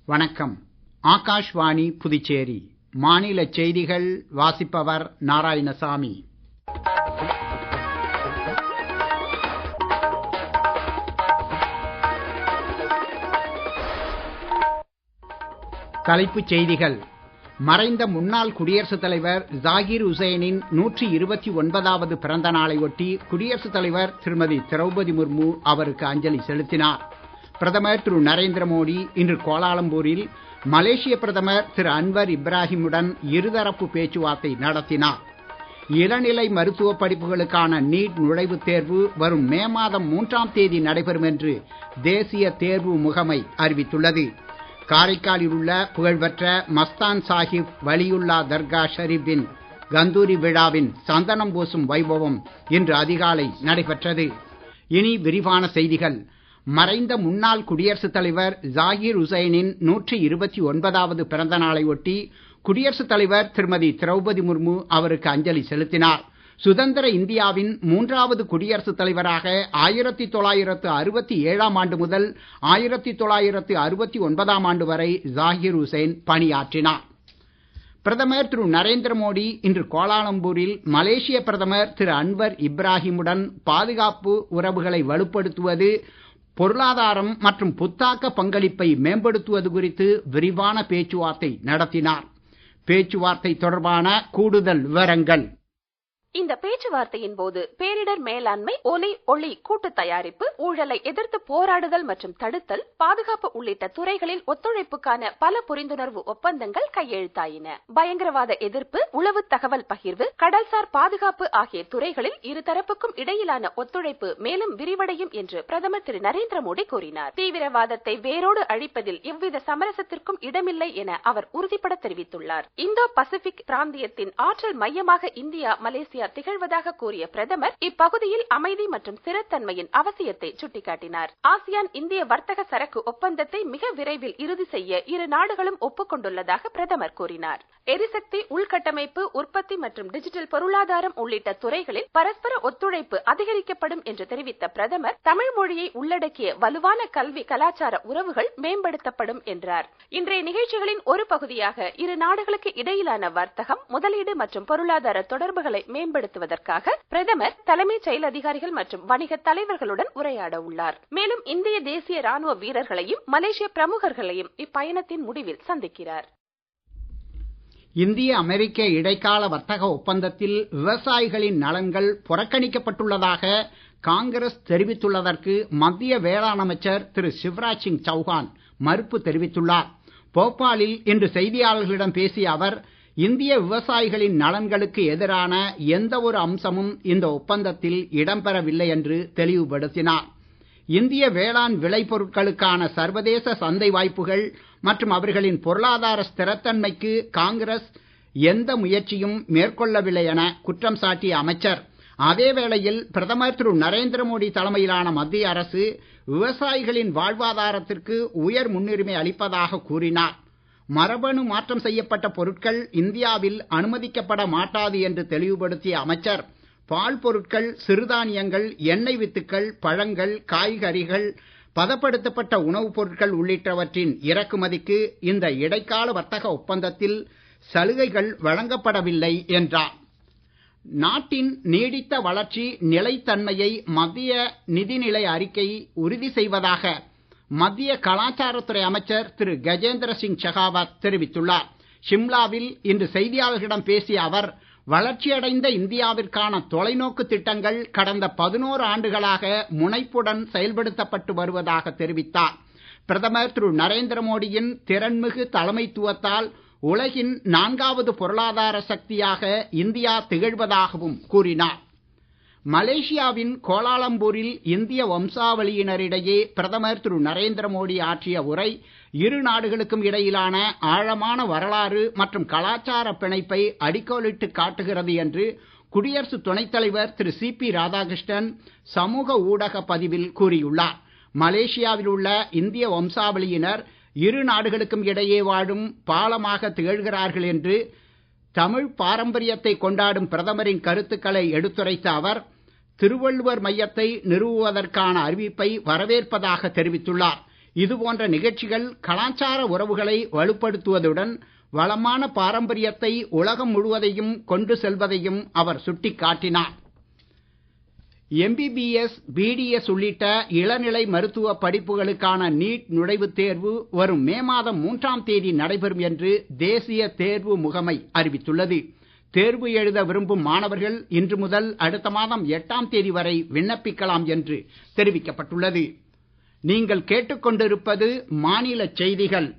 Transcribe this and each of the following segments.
வணக்கம். ஆகாஷ்வாணி புதுச்சேரி. மாநில செய்திகள் வாசிப்பவர் நாராயணசாமி. தலைப்புச் செய்திகள். மறைந்த முன்னாள் குடியரசுத் தலைவர் ஜாகிர் உசேனின் 129வது பிறந்த நாளை ஒட்டி குடியரசுத் தலைவர் திருமதி திரௌபதி முர்மு அவருக்கு அஞ்சலி செலுத்தினார். பிரதமர் திரு நரேந்திர மோடி இன்று கோலாலம்பூரில் மலேசிய பிரதமர் திரு அன்வர் இப்ராஹிமுடன் இருதரப்பு பேச்சுவார்த்தை நடத்தினார். இளநிலை மருத்துவ படிப்புகளுக்கான நீட் நுழைவுத் தேர்வு வரும் மே மாதம் 3ஆம் தேதி நடைபெறும் என்று தேசிய தேர்வு முகமை அறிவித்துள்ளது. காரைக்காலில் உள்ள புகழ்பெற்ற மஸ்தான் சாஹிப் வலியுல்லா தர்கா ஷரீப்பின் கந்தூரி விழாவின் சந்தனம் பூசும் வைபவம் இன்று அதிகாலை நடைபெற்றது. இனி விரிவான செய்திகள். மறைந்த முன்னாள் குடியரசுத் தலைவர் ஜாகிர் உசேனின் 129வது பிறந்த நாளை ஒட்டி குடியரசுத் தலைவர் திருமதி திரௌபதி முர்மு அவருக்கு அஞ்சலி செலுத்தினார். சுதந்திர இந்தியாவின் 3வது குடியரசுத் தலைவராக 1967ஆம் ஆண்டு முதல் 1969ஆம் ஆண்டு வரை ஜாகிர் உசேன் பணியாற்றினார். பிரதமர் திரு நரேந்திர மோடி இன்று கோலாலம்பூரில் மலேசிய பிரதமர் திரு அன்வர் இப்ராஹிமுடன் பாதுகாப்பு உறவுகளை வலுப்படுத்துவது, பொருளாதாரம் மற்றும் புத்தாக்க பங்களிப்பை மேம்படுத்துவது குறித்து விரிவான பேச்சுவார்த்தை நடத்தினார். பேச்சுவார்த்தை தொடர்பான கூடுதல் விவரங்கள். இந்த பேச்சுவார்த்தையின் போது பேரிடர் மேலாண்மை, ஒலி ஒளி கூட்டு தயாரிப்பு, ஊழலை எதிர்த்து போராடுதல் மற்றும் தடுத்தல், பாதுகாப்பு உள்ளிட்ட துறைகளில் ஒத்துழைப்புக்கான பல புரிந்துணர்வு ஒப்பந்தங்கள் கையெழுத்தாயின. பயங்கரவாத எதிர்ப்பு, உளவு தகவல் பகிர்வு, கடல்சார் பாதுகாப்பு ஆகிய துறைகளில் இருதரப்புக்கும் இடையிலான ஒத்துழைப்பு மேலும் விரிவடையும் என்று பிரதமர் திரு நரேந்திர மோடி கூறினார். தீவிரவாதத்தை வேரோடு அழிப்பதில் எவ்வித சமரசத்திற்கும் இடமில்லை என அவர் உறுதிபட தெரிவித்துள்ளார். இந்தோ பசிபிக் பிராந்தியத்தின் ஆற்றல் மையமாக இந்தியா, மலேசியா திகழ்வதாக கூறிய பிரதமர் இப்பகுதியில் அமைதி மற்றும் ஸ்திரத்தன்மையின் அவசியத்தை சுட்டிக்காட்டினார். ஆசியான் இந்திய வர்த்தக சரக்கு ஒப்பந்தத்தை மிக விரைவில் இறுதி செய்ய இரு நாடுகளும் ஒப்புக்கொண்டுள்ளதாக பிரதமர் கூறினார். எரிசக்தி, உள்கட்டமைப்பு, உற்பத்தி மற்றும் டிஜிட்டல் பொருளாதாரம் உள்ளிட்ட துறைகளில் பரஸ்பர ஒத்துழைப்பு அதிகரிக்கப்படும் என்று தெரிவித்த பிரதமர், தமிழ் மொழியை உள்ளடக்கிய வலுவான கல்வி கலாச்சார உறவுகள் மேம்படுத்தப்படும் என்றார். இன்றைய நிகழ்ச்சிகளின் ஒரு பகுதியாக இரு நாடுகளுக்கு இடையிலான வர்த்தகம், முதலீடு மற்றும் பொருளாதார தொடர்புகளை மேம்படுத்துவதற்காக பிரதமர் தலைமைச் செயல் அதிகாரிகள் மற்றும் வணிக தலைவர்களுடன் உரையாட உள்ளார். மேலும் இந்திய தேசிய ராணுவ வீரர்களையும் மலேசிய பிரமுகர்களையும் இப்பயணத்தின் முடிவில் சந்திக்கிறார். இந்திய அமெரிக்க இடைக்கால வர்த்தக ஒப்பந்தத்தில் விவசாயிகளின் நலன்கள் புறக்கணிக்கப்பட்டுள்ளதாக காங்கிரஸ் தெரிவித்துள்ளதற்கு மத்திய வேளாண் அமைச்சர் திரு சிவராஜ் சிங் சௌஹான் மறுப்பு தெரிவித்துள்ளார். போபாலில் இன்று செய்தியாளர்களிடம் பேசிய அவர், இந்திய விவசாயிகளின் நலன்களுக்கு எதிரான எந்த ஒரு அம்சமும் இந்த ஒப்பந்தத்தில் இடம்பெறவில்லை என்று தெளிவுபடுத்தினார். இந்திய வேளாண் விளைபொருட்களுக்கான சர்வதேச சந்தை வாய்ப்புகள் மற்றும் அவர்களின் பொருளாதார ஸ்திரத்தன்மைக்கு காங்கிரஸ் எந்த முயற்சியும் மேற்கொள்ளவில்லை என குற்றம் சாட்டிய அமைச்சர், அதே வேளையில் பிரதமர் திரு நரேந்திர மோடி தலைமையிலான மத்திய அரசு விவசாயிகளின் வாழ்வாதாரத்திற்கு உயர் முன்னுரிமை அளிப்பதாக கூறினார். மரபணு மாற்றம் செய்யப்பட்ட பொருட்கள் இந்தியாவில் அனுமதிக்கப்பட மாட்டாது என்று தெளிவுபடுத்திய அமைச்சர், பால் பொருட்கள், சிறுதானியங்கள், எண்ணெய் வித்துக்கள், பழங்கள், காய்கறிகள், பதப்படுத்தப்பட்ட உணவுப் பொருட்கள் உள்ளிட்டவற்றின் இறக்குமதிக்கு இந்த இடைக்கால வர்த்தக ஒப்பந்தத்தில் சலுகைகள் வழங்கப்படவில்லை என்றார். நாட்டின் நீடித்த வளர்ச்சி நிலைத்தன்மையை மத்திய நிதிநிலை அறிக்கை உறுதி செய்வதாக மத்திய கலாச்சாரத்துறை அமைச்சர் திரு கஜேந்திர சிங் ஷெகாவத் தெரிவித்துள்ளார். ஷிம்லாவில் இன்று செய்தியாளர்களிடம் பேசிய அவர், வளர்ச்சியடைந்த இந்தியாவிற்கான தொலைநோக்கு திட்டங்கள் கடந்த 11 ஆண்டுகளாக முனைப்புடன் செயல்படுத்தப்பட்டு வருவதாக தெரிவித்தார். பிரதமர் திரு நரேந்திர மோடியின் திறன்மிகு தலைமைத்துவத்தால் உலகின் 4வது பொருளாதார சக்தியாக இந்தியா திகழ்வதாகவும் கூறினார். மலேசியாவின் கோலாலம்பூரில் இந்திய வம்சாவளியினரிடையே பிரதமர் திரு நரேந்திர மோடி ஆற்றிய உரை இரு நாடுகளுக்கும் இடையிலான ஆழமான வரலாறு மற்றும் கலாச்சார பிணைப்பை அடிக்கோலிட்டு காட்டுகிறது என்று குடியரசு துணைத் தலைவர் திரு சி.பி. ராதாகிருஷ்ணன் சமூக ஊடக பதிவில் கூறியுள்ளார். மலேசியாவில் உள்ள இந்திய வம்சாவளியினர் இரு நாடுகளுக்கும் இடையே வாழும் பாலமாக திகழ்கிறார்கள் என்று தமிழ் பாரம்பரியத்தை கொண்டாடும் பிரதமரின் கருத்துக்களை எடுத்துரைத்த அவர், திருவள்ளுவர் மையத்தை நிறுவுவதற்கான அறிவிப்பை வரவேற்பதாக தெரிவித்துள்ளார். இதுபோன்ற நிகழ்ச்சிகள் கலாச்சார உறவுகளை வலுப்படுத்துவதுடன் வளமான பாரம்பரியத்தை உலகம் முழுவதையும் கொண்டு செல்வதையும் அவர் சுட்டிக்காட்டினார். MBBS, BDS உள்ளிட்ட இளநிலை மருத்துவ படிப்புகளுக்கான நீட் நுழைவுத் தேர்வு வரும் மே மாதம் 3ஆம் தேதி நடைபெறும் என்று தேசிய தேர்வு முகமை அறிவித்துள்ளது. தேர்வு எழுத விரும்பும் மாணவர்கள் இன்று முதல் அடுத்த மாதம் 8ஆம் தேதி வரை விண்ணப்பிக்கலாம் என்று தெரிவிக்கப்பட்டுள்ளது. நீங்கள் கேட்டுக்கொண்டிருப்பது மாநில செய்திகள்.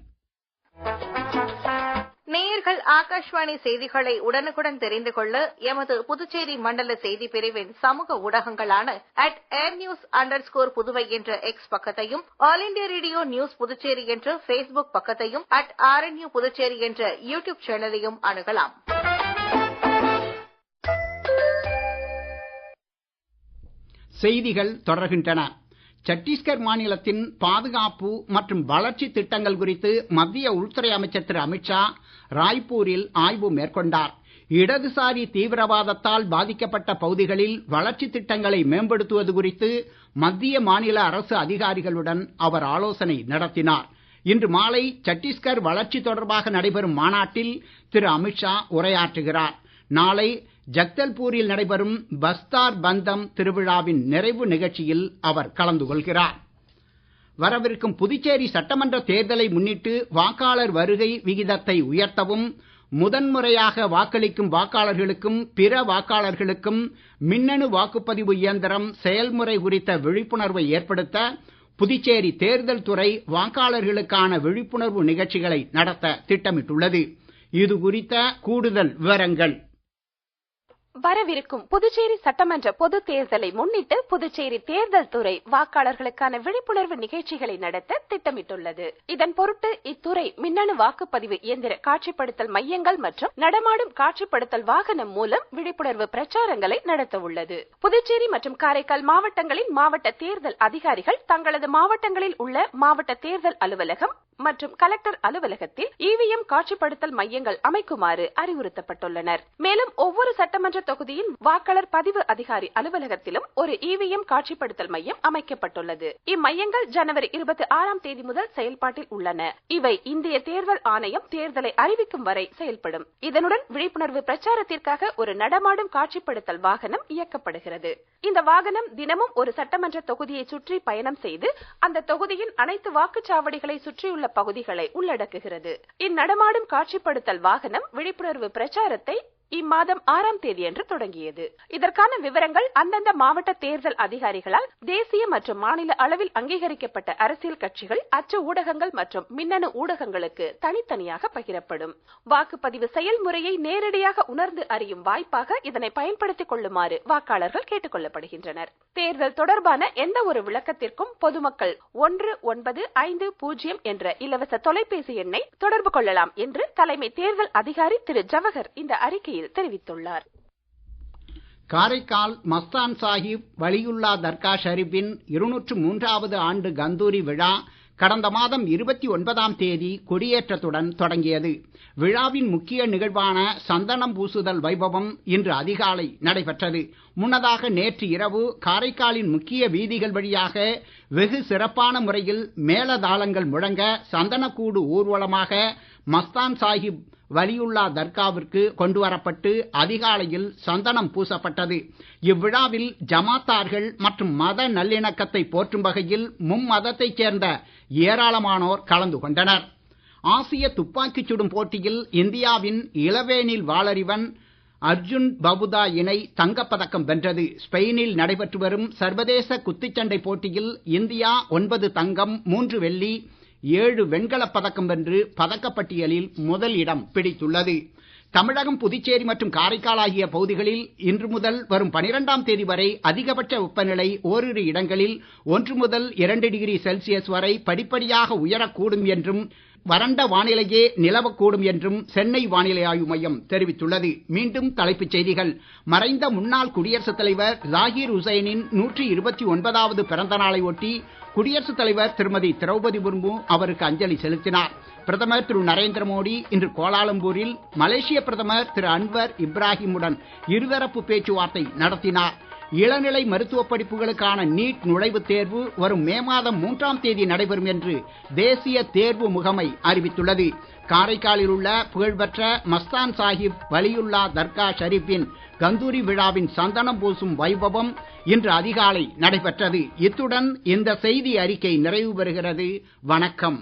நேயர்கள் ஆகாஷ்வாணி செய்திகளை உடனுக்குடன் தெரிந்து கொள்ள எமது புதுச்சேரி மண்டல செய்தி பிரிவின் சமூக ஊடகங்களான @airnews_புதுவை என்ற எக்ஸ் பக்கத்தையும், all India radio news Puducherry என்ற Facebook பக்கத்தையும், @RNU புதுச்சேரி என்ற யூடியூப் சேனலையும் அணுகலாம். செய்திகள் தொடர்கின்றன. சத்தீஸ்கர் மாநிலத்தின் பாதுகாப்பு மற்றும் வளர்ச்சி திட்டங்கள் குறித்து மத்திய உள்துறை அமைச்சர் திரு அமித்ஷா ராய்ப்பூரில் ஆய்வு மேற்கொண்டார். இடதுசாரி தீவிரவாதத்தால் பாதிக்கப்பட்ட பகுதிகளில் வளர்ச்சி திட்டங்களை மேம்படுத்துவது குறித்து மத்திய மாநில அரசு அதிகாரிகளுடன் அவர் ஆலோசனை நடத்தினார். இன்று மாலை சத்தீஸ்கர் வளர்ச்சி தொடர்பாக நடைபெறும் மாநாட்டில் திரு அமித்ஷா உரையாற்றுகிறார். நாளை ஜக்தல்பூரில் நடைபெறும் பஸ்தார் பந்தம் திருவிழாவின் நிறைவு நிகழ்ச்சியில் அவர் கலந்து கொள்கிறார். வரவிருக்கும் புதுச்சேரி சட்டமன்ற தேர்தலை முன்னிட்டு வாக்காளர் வருகை விகிதத்தை உயர்த்தவும், முதன்முறையாக வாக்களிக்கும் வாக்காளர்களுக்கும் பிற வாக்காளர்களுக்கும் மின்னணு வாக்குப்பதிவு இயந்திரம் செயல்முறை குறித்த விழிப்புணர்வை ஏற்படுத்த புதுச்சேரி தேர்தல் துறை வாக்காளர்களுக்கான விழிப்புணர்வு நிகழ்ச்சிகளை நடத்த திட்டமிட்டுள்ளது. இது குறித்த கூடுதல் விவரங்கள். வரவிருக்கும் புதுச்சேரி சட்டமன்ற பொது தேர்தலை முன்னிட்டு புதுச்சேரி தேர்தல் துறை வாக்காளர்களுக்கான விழிப்புணர்வு நிகழ்ச்சிகளை நடத்த திட்டமிட்டுள்ளது. இதன் பொருட்டு இத்துறை மின்னணு வாக்குப்பதிவு இயந்திர காட்சிப்படுத்தல் மையங்கள் மற்றும் நடமாடும் காட்சிப்படுத்தல் வாகனம் மூலம் விழிப்புணர்வு பிரச்சாரங்களை நடத்த உள்ளது. புதுச்சேரி மற்றும் காரைக்கால் மாவட்டங்களின் மாவட்ட தேர்தல் அதிகாரிகள் தங்களது மாவட்டங்களில் உள்ள மாவட்ட தேர்தல் அலுவலகம் மற்றும் கலெக்டர் அலுவலகத்தில் EVM காட்சிப்படுத்தல் மையங்கள் அமைக்குமாறு அறிவுறுத்தப்பட்டுள்ளனர். மேலும் ஒவ்வொரு சட்டமன்ற தொகுதியின் வாக்காளர் பதிவு அதிகாரி அலுவலகத்திலும் ஒரு EVM காட்சிப்படுத்தல் மையம் அமைக்கப்பட்டுள்ளது. இம்மையங்கள் ஜனவரி 26ஆம் தேதி முதல் செயல்பாட்டில் உள்ளன. இவை இந்திய தேர்தல் ஆணையம் தேர்தலை அறிவிக்கும் வரை செயல்படும். இதனுடன் விழிப்புணர்வு பிரச்சாரத்திற்காக ஒரு நடமாடும் காட்சிப்படுத்தல் வாகனம் இயக்கப்படுகிறது. இந்த வாகனம் தினமும் ஒரு சட்டமன்ற தொகுதியை சுற்றி பயணம் செய்து அந்த தொகுதியின் அனைத்து வாக்குச்சாவடிகளை சுற்றியுள்ள பகுதிகளை உள்ளடக்குகிறது. இந்நடமாடும் காட்சிப்படுத்தல் வாகனம் விழிப்புணர்வு பிரச்சாரத்தை இம்மாதம் 6ஆம் தேதியன்று தொடங்கியது. இதற்கான விவரங்கள் அந்தந்த மாவட்ட தேர்தல் அதிகாரிகளால் தேசிய மற்றும் மாநில அளவில் அங்கீகரிக்கப்பட்ட அரசியல் கட்சிகள், அச்சு ஊடகங்கள் மற்றும் மின்னணு ஊடகங்களுக்கு தனித்தனியாக பகிரப்படும். வாக்குப்பதிவு செயல்முறையை நேரடியாக உணர்ந்து அறியும் வாய்ப்பாக இதனை பயன்படுத்திக் கொள்ளுமாறு வாக்காளர்கள் கேட்டுக் கொள்ளப்படுகின்றனர். தேர்தல் தொடர்பான எந்த ஒரு விளக்கத்திற்கும் பொதுமக்கள் 1950 என்ற இலவச தொலைபேசி எண்ணை தொடர்பு கொள்ளலாம் என்று தலைமை தேர்தல் அதிகாரி திரு ஜவஹர் இந்த அறிக்கையில் தெரிவித்துள்ளார். காரைக்கால் மஸ்தான் சாஹிப் வலியுல்லா தர்கா ஷரீஃபின் 203வது ஆண்டு கந்தூரி விழா கடந்த மாதம் 29ஆம் தேதி கொடியேற்றத்துடன் தொடங்கியது. விழாவின் முக்கிய நிகழ்வான சந்தனம் பூசுதல் வைபவம் இன்று அதிகாலை நடைபெற்றது. முன்னதாக நேற்று இரவு காரைக்காலின் முக்கிய வீதிகள் வழியாக வெகு சிறப்பான முறையில் மேளதாளங்கள் முழங்க சந்தனக்கூடு ஊர்வலமாக மஸ்தான் சாஹிப் வலியுல்லா தர்காவிற்கு கொண்டு வரப்பட்டு அதிகாலையில் சந்தனம் பூசப்பட்டது. இவ்விழாவில் ஜமாத்தார்கள் மற்றும் மத நல்லிணக்கத்தை போற்றும் வகையில் மும்மதத்தைச் சேர்ந்த ஏராளமானோர் கலந்து கொண்டனர். ஆசிய துப்பாக்கிச் சுடும் போட்டியில் இந்தியாவின் இளவேனில் வாளறிவன் அர்ஜுன் பபுதா இணை தங்கப்பதக்கம் வென்றது. ஸ்பெயினில் நடைபெற்று வரும் சர்வதேச குத்துச்சண்டை போட்டியில் இந்தியா 9 தங்கம் 3 வெள்ளி 7 வெண்கலப் பதக்கம் வென்று பதக்கப்பட்டியலில் முதல் இடம் பிடித்துள்ளது. தமிழகம், புதுச்சேரி மற்றும் காரைக்கால் ஆகிய பகுதிகளில் இன்று முதல் வரும் 12ஆம் தேதி வரை அதிகபட்ச வெப்பநிலை ஓரிரு இடங்களில் 1 முதல் 2 டிகிரி செல்சியஸ் வரை படிப்படியாக உயரக்கூடும் என்றும் வறண்ட வானிலையே நிலவக்கூடும் என்றும் சென்னை வானிலை ஆய்வு மையம் தெரிவித்துள்ளது. மீண்டும் தலைப்புச் செய்திகள். மறைந்த முன்னாள் குடியரசுத் தலைவர் ஜாகிர் ஹுசைனின் 129வது பிறந்த நாளை ஒட்டி குடியரசுத் தலைவர் திருமதி திரௌபதி முர்மு அவருக்கு அஞ்சலி செலுத்தினார். பிரதமர் திரு நரேந்திர மோடி இன்று கோலாலம்பூரில் மலேசிய பிரதமர் திரு அன்வர் இப்ராஹிமுடன் இருதரப்பு பேச்சுவார்த்தை நடத்தினார். இளநிலை மருத்துவ படிப்புகளுக்கான நீட் நுழைவுத் தேர்வு வரும் மே மாதம் 3ஆம் தேதி நடைபெறும் என்று தேசிய தேர்வு முகமை அறிவித்துள்ளது. காரைக்காலில் உள்ள புகழ்பெற்ற மஸ்தான் சாஹிப் வலியுல்லா தர்கா ஷரீஃபின் கந்தூரி விழாவின் சந்தனம் பூசும் வைபவம் இன்று அதிகாலை நடைபெற்றது. இத்துடன் இந்த செய்தி அறிக்கை நிறைவு பெறுகிறது. வணக்கம்.